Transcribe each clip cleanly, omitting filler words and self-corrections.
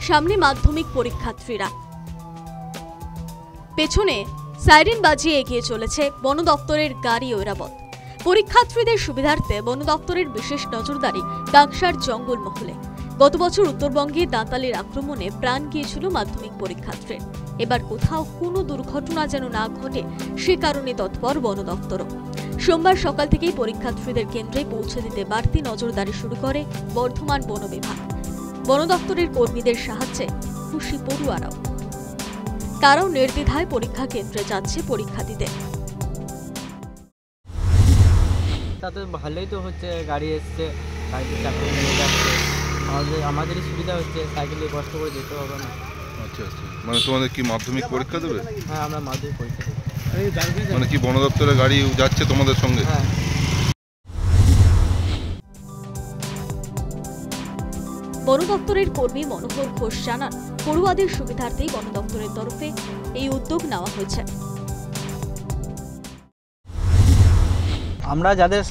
সামনে মাধ্যমিক পরীক্ষার্থীরা, পেছনে সাইরেন বাজিয়ে এগিয়ে চলেছে বন দপ্তরের গাড়ি ঐরাবত। পরীক্ষার্থীদের সুবিধার্থে বন দপ্তরের বিশেষ নজরদারি কাকসার জঙ্গলমহলে। গত বছর উত্তরবঙ্গে দাঁতালের আক্রমণে প্রাণ গিয়েছিল মাধ্যমিক পরীক্ষার্থীর। এবার কোথাও কোনো দুর্ঘটনা যেন না ঘটে সে কারণে তৎপর বন দপ্তরও। সোমবার সকাল থেকেই পরীক্ষার্থীদের কেন্দ্রে পৌঁছে দিতে বাড়তি নজরদারি শুরু করে বর্ধমান বন বিভাগ। বন দপ্তরের কর্মীদের সাহায্যে খুশি পড়ুয়ারাও। তারাও নির্দ্বিধায় পরীক্ষা কেন্দ্রে যাচ্ছে পরীক্ষা দিতে। তাতে ভালোই তো হচ্ছে, গাড়ি এসছে, সাইকেল চাপিয়ে নিয়ে যাচ্ছে, আমাদেরই সুবিধা হচ্ছে, সাইকেলে কষ্ট করে যেতে হবে না। আচ্ছা আচ্ছা, মানে তোমাদের কি মাধ্যমিক পরীক্ষা দেবে? হ্যাঁ, আমরা মাধ্যমিক পরীক্ষা দেবো। মানে কি বন দপ্তরের গাড়ি যাচ্ছে তোমাদের সঙ্গে? হ্যাঁ। বন দপ্তরের কর্মী মনোহর ঘোষ জানান, পড়ুয়াদের সুবিধার্থেই বন দপ্তরের তরফে এই উদ্যোগ নেওয়া হয়েছে। আমরা যাদের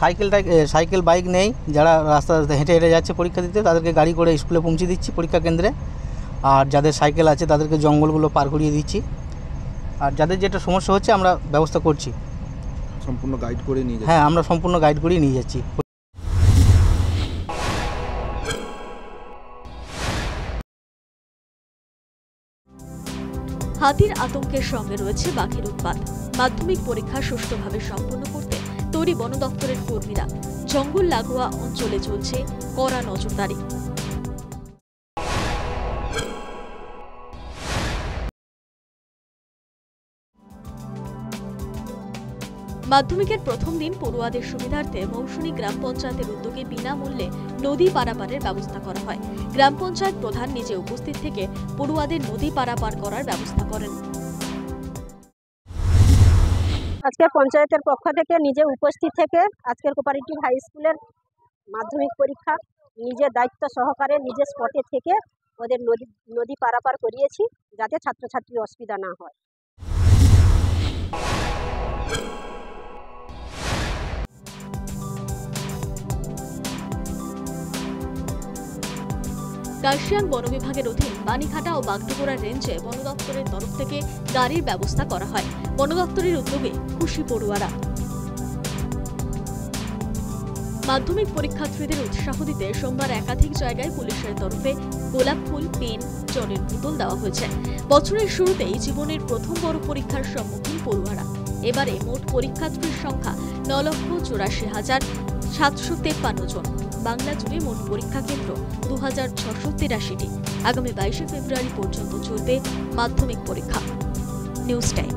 সাইকেল বাইক নেই, যারা রাস্তা হেঁটে হেঁটে যাচ্ছে পরীক্ষা দিতে, তাদেরকে গাড়ি করে স্কুলে পৌঁছে দিচ্ছি পরীক্ষা কেন্দ্রে। আর যাদের সাইকেল আছে তাদেরকে জঙ্গলগুলো পার করিয়ে দিচ্ছি। আর যাদের যেটা সমস্যা হচ্ছে আমরা ব্যবস্থা করছি, সম্পূর্ণ গাইড করে নিয়ে যাচ্ছি। হ্যাঁ, আমরা সম্পূর্ণ গাইড করেই নিয়ে যাচ্ছি। হাতির আতঙ্কের সঙ্গে রয়েছে বাঘের উৎপাত। মাধ্যমিক পরীক্ষা সুষ্ঠুভাবে সম্পন্ন করতে তৈরি বন দপ্তরের কর্মীরা। জঙ্গল লাগোয়া অঞ্চলে চলছে কড়া নজরদারি। মাধ্যমিকের প্রথম দিন পড়ুয়াদের সুবিধার্থে মৌসুমী গ্রাম পঞ্চায়েতের উদ্যোগে বিনামূল্যে নদী পারাপারের ব্যবস্থা করা হয়। গ্রাম পঞ্চায়েত প্রধান নিজে উপস্থিত থেকে পড়ুয়াদের নদী পারাপার করার ব্যবস্থা করেন। আজকে পঞ্চায়েতের পক্ষ থেকে নিজে উপস্থিত থেকে আজকের কোঅপারেটিভ হাই স্কুলের মাধ্যমিক পরীক্ষা নিজের দায়িত্ব সহকারে নিজের স্পটে থেকে ওদের নদী পারাপার করিয়েছি, যাতে ছাত্রছাত্রীর অসুবিধা না হয়। কার্শিয়াং বন বিভাগের অধীন বাণীঘাটা ও বাগডোগরা রেঞ্জে বন দপ্তরের তরফ থেকে গাড়ির ব্যবস্থা করা হয়। বন দপ্তরের উদ্যোগে খুশি পড়ুয়ারা। মাধ্যমিক পরীক্ষার্থীদের উৎসাহ দিতে সোমবার একাধিক জায়গায় পুলিশের তরফে গোলাপ ফুল, পেন, জলের বোতল দেওয়া হয়েছে। বছরের শুরুতেই জীবনের প্রথম বড় পরীক্ষার সম্মুখীন পড়ুয়ারা। এবারে মোট পরীক্ষার্থীর সংখ্যা 9,84,753 জন। বাংলা জুড়ে মোট পরীক্ষা কেন্দ্র 2683টি। আগামী 22 ফেব্রুয়ারি পর্যন্ত চলবে মাধ্যমিক পরীক্ষা। News time.